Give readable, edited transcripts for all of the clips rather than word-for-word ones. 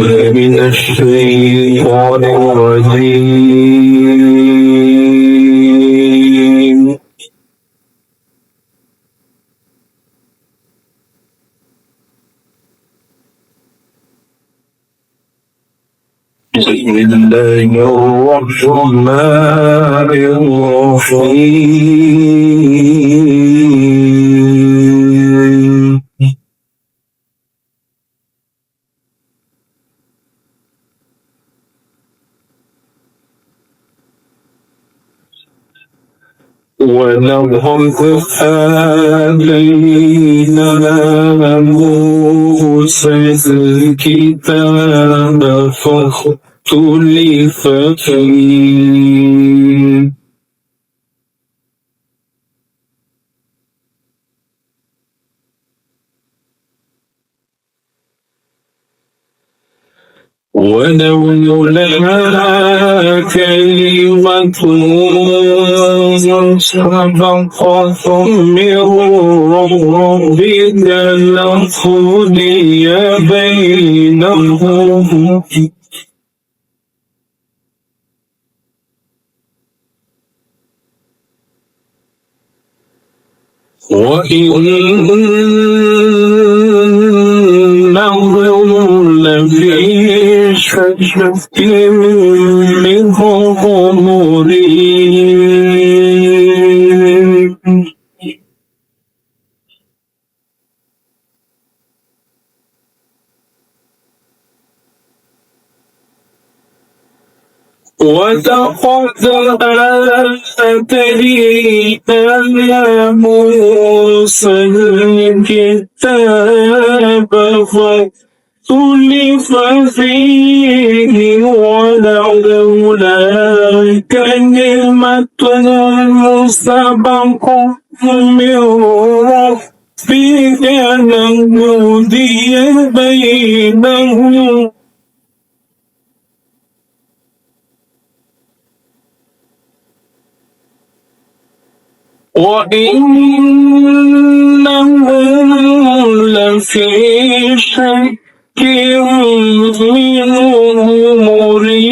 من الشيطان الرجيم. بسم الله الرحمن الرحيم. ولقد آتينا موسى الكتاب فاختلف فيه ولولا كلمة سبقت من ربك لقضي بينهم وإنهم لفي شك منه مريب. ولقد آتينا موسى الكتاب فاختلف فيه ولولا كلمة سبقت من ربك لقضي بينهم وإنهم لفي شك منه مريب.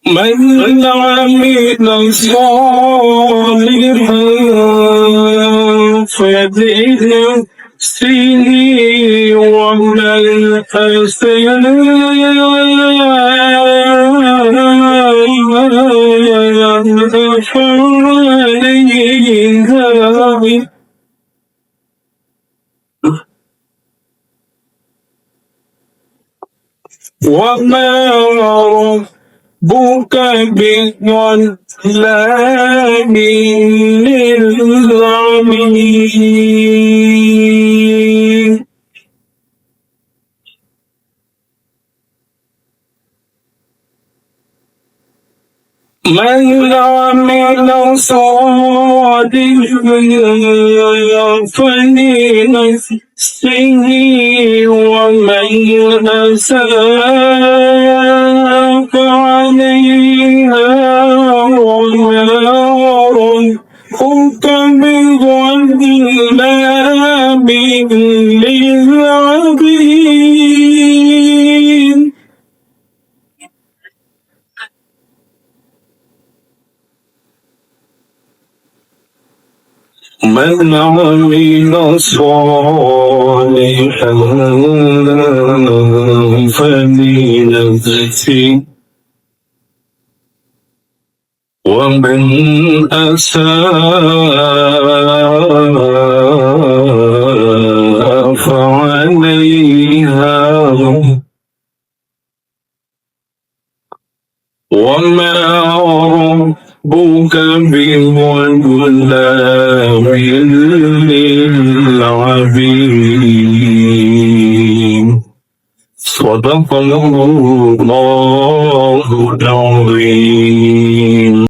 من عمل صالحا فلنفسه ومن أساء فعليها وما ربك بظلام للعبيد. من عمل صالحا فلنفسه ومن أساء فعليها وما ربك بظلام للعبيد. من عمل صالحا فلنفسه ومن أساء فعليها وما ربك بظلام للعبيد. صدق الله العظيم.